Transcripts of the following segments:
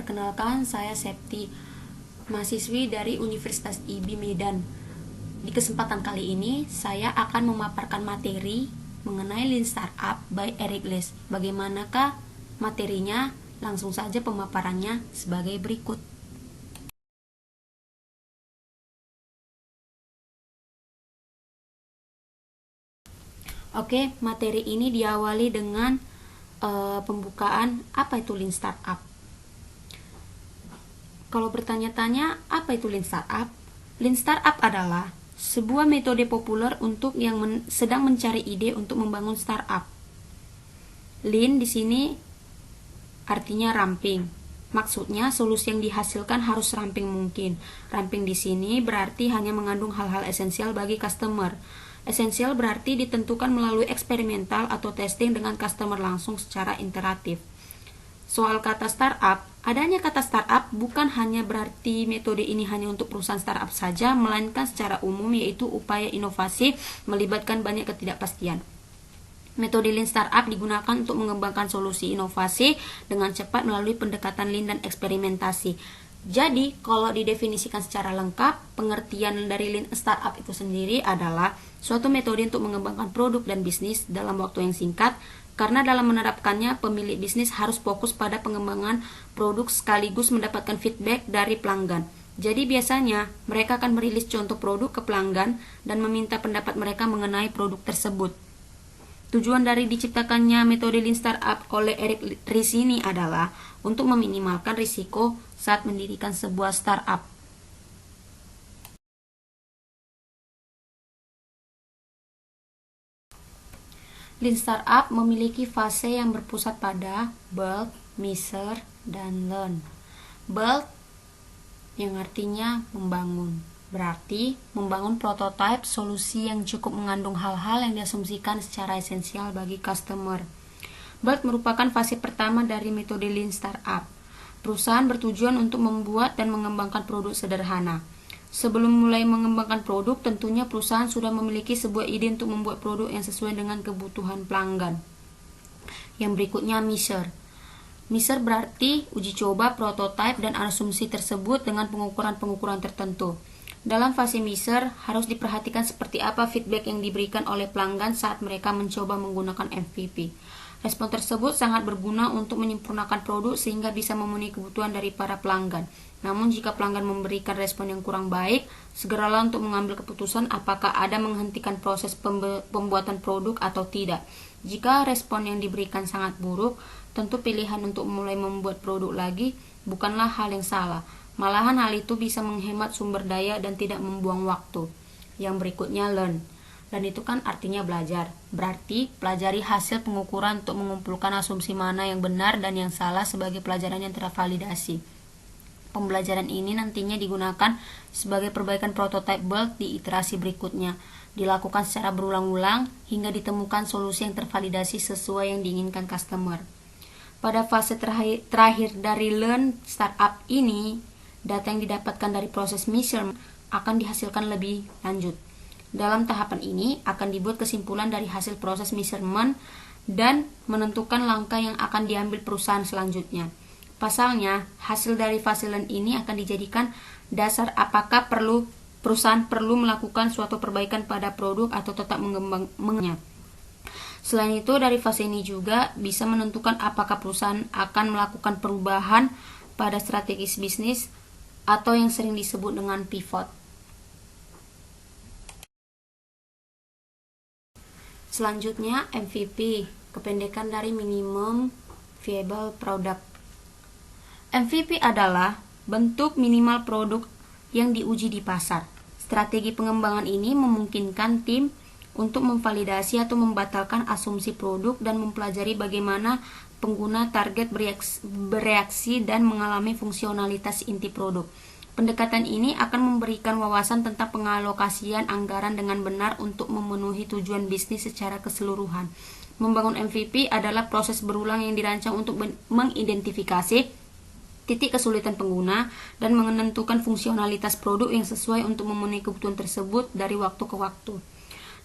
Perkenalkan, saya Septi, mahasiswi dari Universitas IB Medan. Di kesempatan kali ini, saya akan memaparkan materi mengenai Lean Startup by Eric Les. Bagaimanakah materinya? Langsung saja pemaparannya sebagai berikut. Oke, materi ini diawali dengan pembukaan apa itu Lean Startup. Kalau bertanya-tanya apa itu Lean Startup? Lean Startup adalah sebuah metode populer untuk yang sedang mencari ide untuk membangun startup. Lean di sini artinya ramping. Maksudnya solusi yang dihasilkan harus ramping mungkin. Ramping di sini berarti hanya mengandung hal-hal esensial bagi customer. Esensial berarti ditentukan melalui eksperimental atau testing dengan customer langsung secara interaktif. Soal kata startup, adanya kata startup bukan hanya berarti metode ini hanya untuk perusahaan startup saja, melainkan secara umum yaitu upaya inovasi melibatkan banyak ketidakpastian. Metode Lean Startup digunakan untuk mengembangkan solusi inovasi dengan cepat melalui pendekatan Lean dan eksperimentasi. Jadi, kalau didefinisikan secara lengkap, pengertian dari Lean Startup itu sendiri adalah suatu metode untuk mengembangkan produk dan bisnis dalam waktu yang singkat, karena dalam menerapkannya, pemilik bisnis harus fokus pada pengembangan produk sekaligus mendapatkan feedback dari pelanggan. Jadi biasanya, mereka akan merilis contoh produk ke pelanggan dan meminta pendapat mereka mengenai produk tersebut. Tujuan dari diciptakannya metode Lean Startup oleh Eric Ries ini adalah untuk meminimalkan risiko saat mendirikan sebuah startup. Lean Startup memiliki fase yang berpusat pada build, measure, dan learn. Build yang artinya membangun, berarti membangun prototipe solusi yang cukup mengandung hal-hal yang diasumsikan secara esensial bagi customer. Build merupakan fase pertama dari metode Lean Startup. Perusahaan bertujuan untuk membuat dan mengembangkan produk sederhana. Sebelum mulai mengembangkan produk, tentunya perusahaan sudah memiliki sebuah ide untuk membuat produk yang sesuai dengan kebutuhan pelanggan. Yang berikutnya measure. Measure berarti uji coba, prototipe, dan asumsi tersebut dengan pengukuran-pengukuran tertentu. Dalam fase measure, harus diperhatikan seperti apa feedback yang diberikan oleh pelanggan saat mereka mencoba menggunakan MVP. Respon tersebut sangat berguna untuk menyempurnakan produk sehingga bisa memenuhi kebutuhan dari para pelanggan. Namun jika pelanggan memberikan respon yang kurang baik, segeralah untuk mengambil keputusan apakah ada menghentikan proses pembuatan produk atau tidak. Jika respon yang diberikan sangat buruk, tentu pilihan untuk mulai membuat produk lagi bukanlah hal yang salah. Malahan hal itu bisa menghemat sumber daya dan tidak membuang waktu. Yang berikutnya learn. Dan itu kan artinya belajar. Berarti pelajari hasil pengukuran untuk mengumpulkan asumsi mana yang benar dan yang salah sebagai pelajaran yang tervalidasi. Pembelajaran ini nantinya digunakan sebagai perbaikan prototipe build di iterasi berikutnya. Dilakukan secara berulang-ulang hingga ditemukan solusi yang tervalidasi sesuai yang diinginkan customer. Pada fase terakhir dari Lean Startup ini, data yang didapatkan dari proses measurement akan dihasilkan lebih lanjut. Dalam tahapan ini akan dibuat kesimpulan dari hasil proses measurement dan menentukan langkah yang akan diambil perusahaan selanjutnya. Pasalnya, hasil dari fase learn ini akan dijadikan dasar apakah perusahaan perlu melakukan suatu perbaikan pada produk atau tetap mengembangkannya. Selain itu, dari fase ini juga bisa menentukan apakah perusahaan akan melakukan perubahan pada strategis bisnis atau yang sering disebut dengan pivot. Selanjutnya, MVP, kependekan dari Minimum Viable Product. MVP adalah bentuk minimal produk yang diuji di pasar. Strategi pengembangan ini memungkinkan tim untuk memvalidasi atau membatalkan asumsi produk dan mempelajari bagaimana pengguna target bereaksi dan mengalami fungsionalitas inti produk. Pendekatan ini akan memberikan wawasan tentang pengalokasian anggaran dengan benar untuk memenuhi tujuan bisnis secara keseluruhan. Membangun MVP adalah proses berulang yang dirancang untuk mengidentifikasi titik kesulitan pengguna dan menentukan fungsionalitas produk yang sesuai untuk memenuhi kebutuhan tersebut dari waktu ke waktu.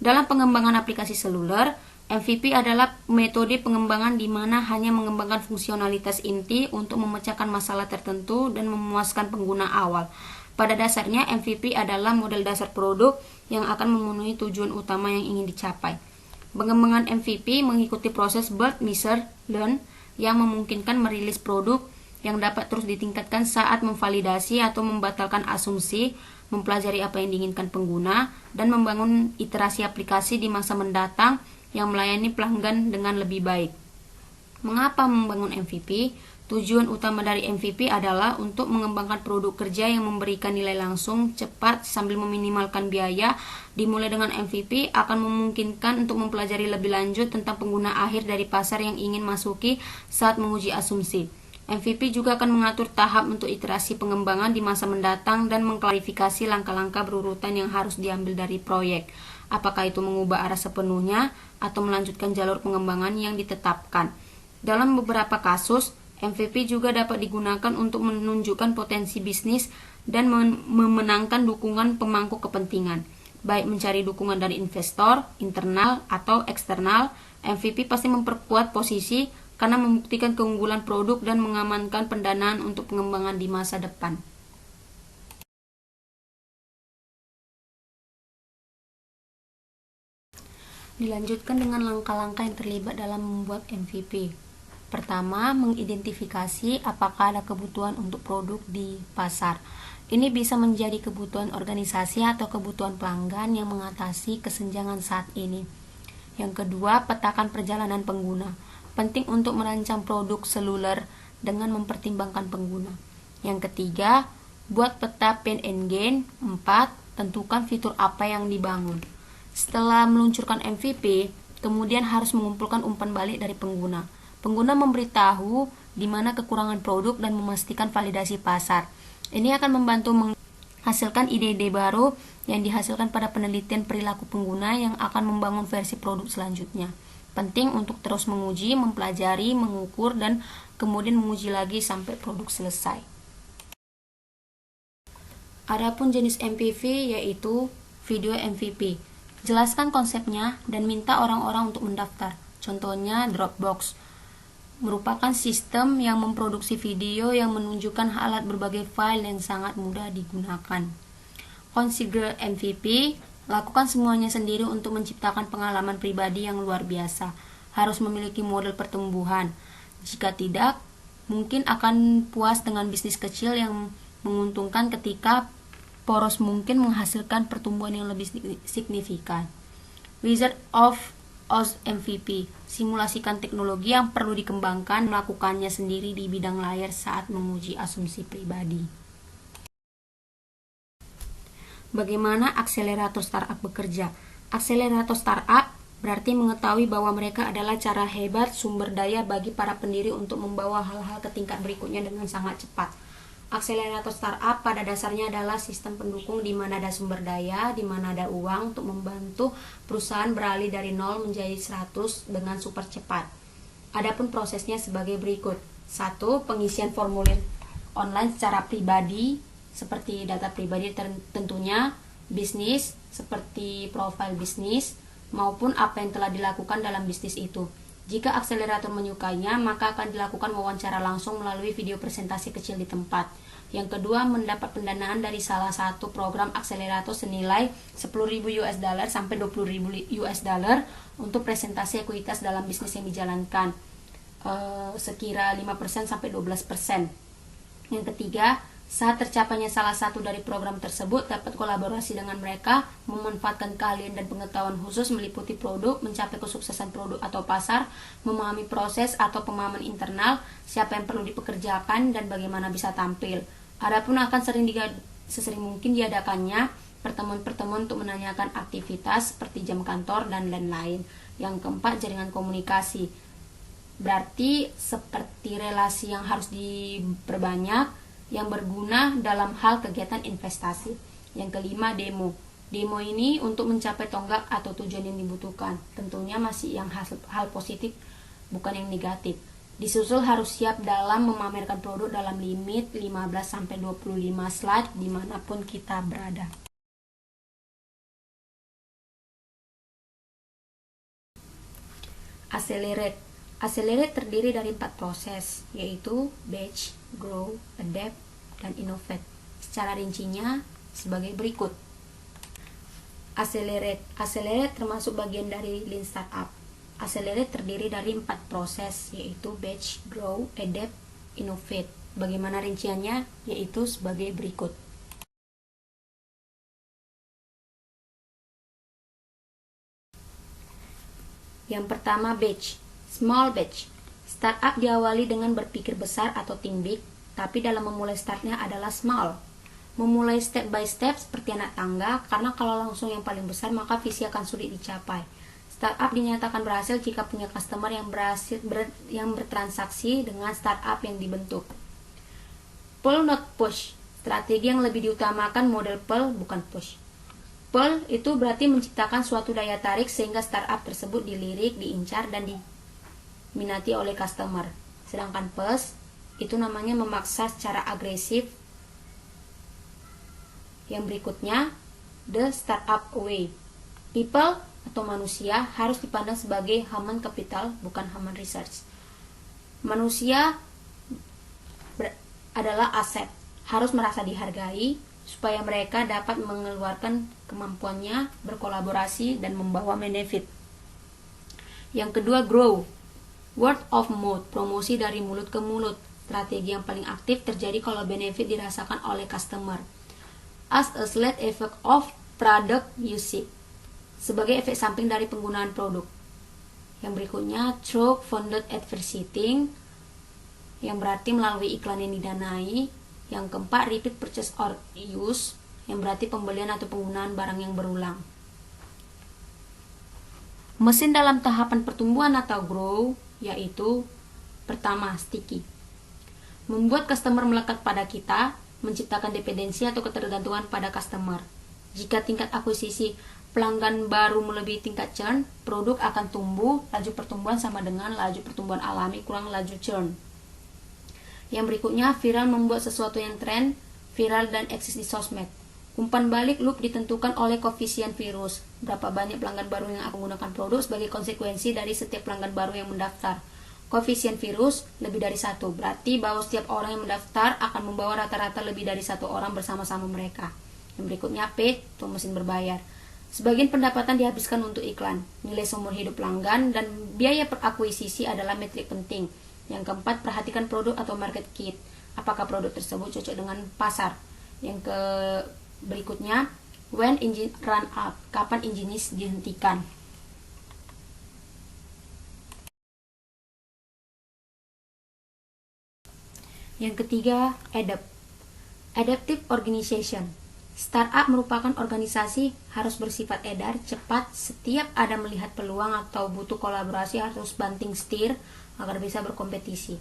Dalam pengembangan aplikasi seluler, MVP adalah metode pengembangan di mana hanya mengembangkan fungsionalitas inti untuk memecahkan masalah tertentu dan memuaskan pengguna awal. Pada dasarnya, MVP adalah model dasar produk yang akan memenuhi tujuan utama yang ingin dicapai. Pengembangan MVP mengikuti proses build, measure, learn yang memungkinkan merilis produk yang dapat terus ditingkatkan saat memvalidasi atau membatalkan asumsi, mempelajari apa yang diinginkan pengguna, dan membangun iterasi aplikasi di masa mendatang yang melayani pelanggan dengan lebih baik. Mengapa membangun MVP? Tujuan utama dari MVP adalah untuk mengembangkan produk kerja yang memberikan nilai langsung cepat sambil meminimalkan biaya. Dimulai dengan MVP akan memungkinkan untuk mempelajari lebih lanjut tentang pengguna akhir dari pasar yang ingin masuki saat menguji asumsi. MVP juga akan mengatur tahap untuk iterasi pengembangan di masa mendatang dan mengklarifikasi langkah-langkah berurutan yang harus diambil dari proyek. Apakah itu mengubah arah sepenuhnya atau melanjutkan jalur pengembangan yang ditetapkan. Dalam beberapa kasus, MVP juga dapat digunakan untuk menunjukkan potensi bisnis dan memenangkan dukungan pemangku kepentingan. Baik mencari dukungan dari investor, internal atau eksternal, MVP pasti memperkuat posisi karena membuktikan keunggulan produk dan mengamankan pendanaan untuk pengembangan di masa depan. Dilanjutkan dengan langkah-langkah yang terlibat dalam membuat MVP. Pertama, mengidentifikasi apakah ada kebutuhan untuk produk di pasar. Ini bisa menjadi kebutuhan organisasi atau kebutuhan pelanggan yang mengatasi kesenjangan saat ini. Yang kedua, petakan perjalanan pengguna. Penting untuk merancang produk seluler dengan mempertimbangkan pengguna. Yang ketiga, buat peta pain and gain. 4. Tentukan fitur apa yang dibangun. Setelah meluncurkan MVP, kemudian harus mengumpulkan umpan balik dari pengguna. Pengguna memberitahu di mana kekurangan produk dan memastikan validasi pasar. Ini akan membantu menghasilkan ide-ide baru yang dihasilkan pada penelitian perilaku pengguna yang akan membangun versi produk selanjutnya. Penting untuk terus menguji, mempelajari, mengukur, dan kemudian menguji lagi sampai produk selesai. Adapun jenis MVP yaitu video MVP. Jelaskan konsepnya dan minta orang-orang untuk mendaftar. Contohnya Dropbox merupakan sistem yang memproduksi video yang menunjukkan alat berbagai file yang sangat mudah digunakan. Configure MVP, lakukan semuanya sendiri untuk menciptakan pengalaman pribadi yang luar biasa. Harus memiliki model pertumbuhan. Jika tidak, mungkin akan puas dengan bisnis kecil yang menguntungkan ketika poros mungkin menghasilkan pertumbuhan yang lebih signifikan. Wizard of Oz MVP, simulasikan teknologi yang perlu dikembangkan, melakukannya sendiri di bidang layar saat menguji asumsi pribadi. Bagaimana akselerator startup bekerja? Akselerator startup berarti mengetahui bahwa mereka adalah cara hebat sumber daya bagi para pendiri untuk membawa hal-hal ke tingkat berikutnya dengan sangat cepat. Akselerator startup pada dasarnya adalah sistem pendukung di mana ada sumber daya, di mana ada uang untuk membantu perusahaan beralih dari 0 menjadi 100 dengan super cepat. Adapun prosesnya sebagai berikut. 1. Pengisian formulir online secara pribadi, seperti data pribadi tentunya, bisnis, seperti profil bisnis, maupun apa yang telah dilakukan dalam bisnis itu. Jika akselerator menyukainya, maka akan dilakukan wawancara langsung melalui video presentasi kecil di tempat. Yang kedua, mendapat pendanaan dari salah satu program akselerator senilai $10.000 sampai $20.000 untuk presentasi ekuitas dalam bisnis yang dijalankan, sekira 5% sampai 12%. Yang ketiga, saat tercapainya salah satu dari program tersebut, dapat kolaborasi dengan mereka, memanfaatkan keahlian dan pengetahuan khusus meliputi produk, mencapai kesuksesan produk atau pasar, memahami proses atau pemahaman internal, siapa yang perlu dipekerjakan, dan bagaimana bisa tampil. Adapun akan sesering mungkin diadakannya pertemuan-pertemuan untuk menanyakan aktivitas seperti jam kantor dan lain-lain. Yang keempat, jaringan komunikasi. Berarti seperti relasi yang harus diperbanyak, yang berguna dalam hal kegiatan investasi. Yang kelima, demo. Demo ini untuk mencapai tonggak atau tujuan yang dibutuhkan. Tentunya masih yang hal positif, bukan yang negatif. Disusul harus siap dalam memamerkan produk dalam limit 15-25 slide dimanapun kita berada. Accelerate. Accelerate terdiri dari 4 proses, yaitu batch, grow, adapt, dan innovate. Secara rincinya sebagai berikut. Accelerate. Accelerate termasuk bagian dari Lean Startup. Accelerate terdiri dari 4 proses, yaitu batch, grow, adapt, innovate. Bagaimana rinciannya? Yaitu sebagai berikut. Yang pertama, batch. Small batch. Startup diawali dengan berpikir besar atau think big, tapi dalam memulai startnya adalah small. Memulai step by step seperti anak tangga, karena kalau langsung yang paling besar maka visi akan sulit dicapai. Startup dinyatakan berhasil jika punya customer yang bertransaksi dengan startup yang dibentuk. Pull not push. Strategi yang lebih diutamakan model pull bukan push. Pull itu berarti menciptakan suatu daya tarik sehingga startup tersebut dilirik, diincar, dan diminati oleh customer. Sedangkan push itu namanya memaksa secara agresif. Yang berikutnya, the startup way. People atau manusia harus dipandang sebagai human capital, bukan human research. Manusia adalah aset, harus merasa dihargai supaya mereka dapat mengeluarkan kemampuannya, berkolaborasi, dan membawa benefit. Yang kedua, grow. Word of mouth, promosi dari mulut ke mulut. Strategi yang paling aktif terjadi kalau benefit dirasakan oleh customer. As a side effect of product usage, sebagai efek samping dari penggunaan produk. Yang berikutnya, through funded advertising, yang berarti melalui iklan yang didanai. Yang keempat, repeat purchase or use, yang berarti pembelian atau penggunaan barang yang berulang. Mesin dalam tahapan pertumbuhan atau grow, yaitu pertama, sticky. Membuat customer melekat pada kita, menciptakan dependensi atau ketergantungan pada customer. Jika tingkat akuisisi pelanggan baru melebihi tingkat churn, produk akan tumbuh. Laju pertumbuhan sama dengan laju pertumbuhan alami kurang laju churn. Yang berikutnya, viral, membuat sesuatu yang tren, viral dan eksis di sosmed. Umpan balik loop ditentukan oleh koefisien virus. Berapa banyak pelanggan baru yang akan menggunakan produk sebagai konsekuensi dari setiap pelanggan baru yang mendaftar. Koefisien virus lebih dari 1, berarti bahwa setiap orang yang mendaftar akan membawa rata-rata lebih dari 1 orang bersama-sama mereka. Yang berikutnya, paid atau mesin berbayar. Sebagian pendapatan dihabiskan untuk iklan. Nilai seumur hidup pelanggan dan biaya perakuisisi adalah metrik penting. Yang keempat, perhatikan produk atau market kit. Apakah produk tersebut cocok dengan pasar? Yang berikutnya, when engine run out, kapan engine dihentikan? Yang ketiga, adaptive organization. Startup merupakan organisasi harus bersifat edar, cepat. Setiap ada melihat peluang atau butuh kolaborasi harus banting setir agar bisa berkompetisi.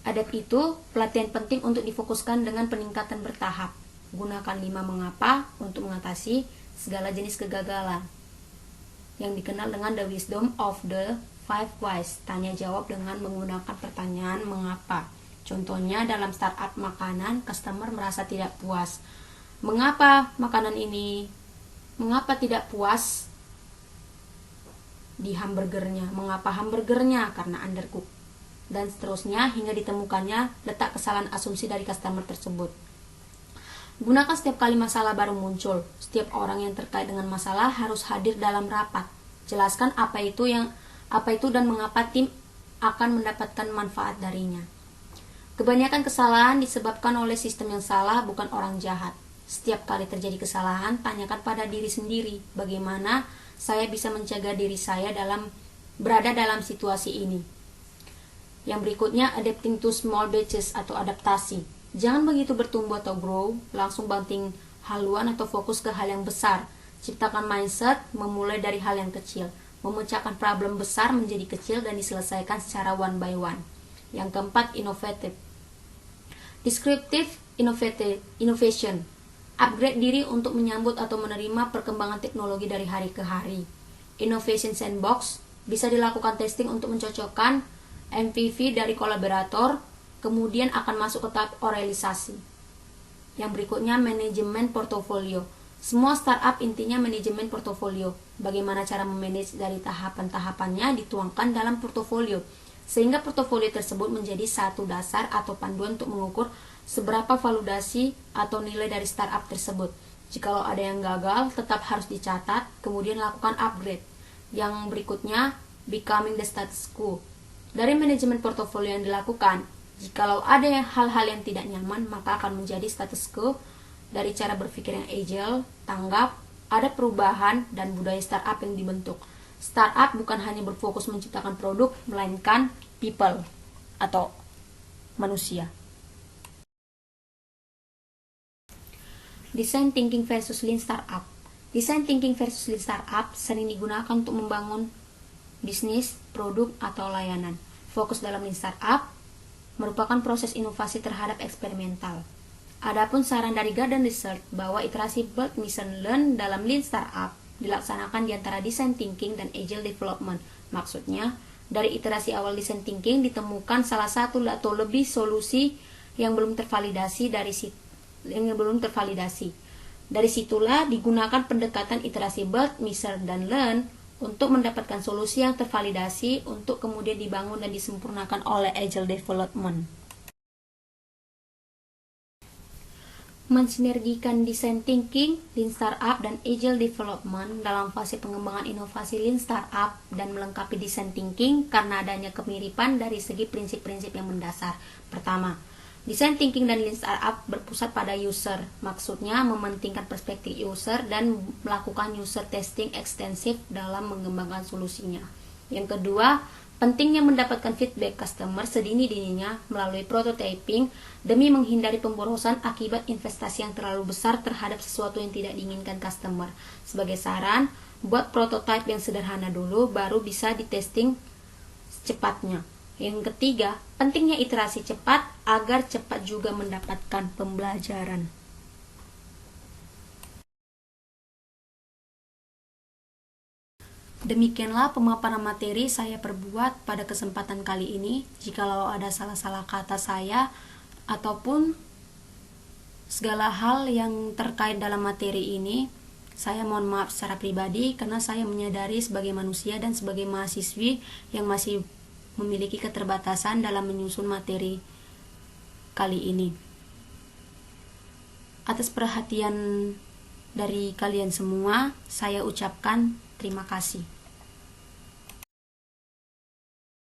Adapt itu pelatihan penting untuk difokuskan dengan peningkatan bertahap. Gunakan 5 mengapa untuk mengatasi segala jenis kegagalan, yang dikenal dengan the wisdom of the 5 whys. Tanya jawab dengan menggunakan pertanyaan mengapa. Contohnya dalam startup makanan, customer merasa tidak puas. Mengapa tidak puas di hamburgernya? Mengapa hamburgernya? Karena undercook. Dan seterusnya hingga ditemukannya letak kesalahan asumsi dari customer tersebut. Gunakan setiap kali masalah baru muncul. Setiap orang yang terkait dengan masalah harus hadir dalam rapat. Jelaskan apa itu dan mengapa tim akan mendapatkan manfaat darinya. Kebanyakan kesalahan disebabkan oleh sistem yang salah, bukan orang jahat. Setiap kali terjadi kesalahan, tanyakan pada diri sendiri, bagaimana saya bisa mencegah diri saya berada dalam situasi ini. Yang berikutnya, adapting to small batches atau adaptasi. Jangan begitu bertumbuh atau grow, langsung banting haluan atau fokus ke hal yang besar. Ciptakan mindset, memulai dari hal yang kecil. Memecahkan problem besar menjadi kecil dan diselesaikan secara one by one. Yang keempat, innovative. Descriptive innovation. Upgrade diri untuk menyambut atau menerima perkembangan teknologi dari hari ke hari. Innovation sandbox bisa dilakukan testing untuk mencocokkan MVP dari kolaborator, kemudian akan masuk ke tahap realisasi. Yang berikutnya, manajemen portofolio. Semua startup intinya manajemen portofolio. bagaimana cara memanage dari tahapan-tahapannya dituangkan dalam portofolio, sehingga portofolio tersebut menjadi satu dasar atau panduan untuk mengukur seberapa validasi atau nilai dari startup tersebut. Jikalau ada yang gagal, tetap harus dicatat, kemudian lakukan upgrade. Yang berikutnya, becoming the status quo. Dari manajemen portofolio yang dilakukan, jikalau ada hal-hal yang tidak nyaman, maka akan menjadi status quo. Dari cara berpikir yang agile, tanggap, ada perubahan dan budaya startup yang dibentuk. Startup bukan hanya berfokus menciptakan produk, melainkan people atau manusia. Design thinking versus lean startup. Design thinking versus lean startup sering digunakan untuk membangun bisnis, produk, atau layanan. Fokus dalam lean startup merupakan proses inovasi terhadap eksperimental. Adapun saran dari Garden Research bahwa iterasi build, mission, learn dalam lean startup dilaksanakan di antara design thinking dan agile development. Maksudnya, dari iterasi awal design thinking ditemukan salah satu atau lebih solusi yang belum tervalidasi Dari situlah digunakan pendekatan iterasi build, mission, dan learn untuk mendapatkan solusi yang tervalidasi untuk kemudian dibangun dan disempurnakan oleh agile development. Mensinergikan design thinking, lean startup, dan agile development dalam fase pengembangan inovasi lean startup dan melengkapi design thinking karena adanya kemiripan dari segi prinsip-prinsip yang mendasar. Pertama, design thinking dan lean startup berpusat pada user, maksudnya mementingkan perspektif user dan melakukan user testing ekstensif dalam mengembangkan solusinya. Yang kedua, pentingnya mendapatkan feedback customer sedini-dininya melalui prototyping demi menghindari pemborosan akibat investasi yang terlalu besar terhadap sesuatu yang tidak diinginkan customer. Sebagai saran, buat prototype yang sederhana dulu, baru bisa ditesting secepatnya. Yang ketiga, pentingnya iterasi cepat agar cepat juga mendapatkan pembelajaran. Demikianlah pemaparan materi saya perbuat pada kesempatan kali ini. Jikalau ada salah-salah kata saya ataupun segala hal yang terkait dalam materi ini, saya mohon maaf secara pribadi karena saya menyadari sebagai manusia dan sebagai mahasiswi yang masih memiliki keterbatasan dalam menyusun materi kali ini. Atas perhatian dari kalian semua, saya ucapkan terima kasih.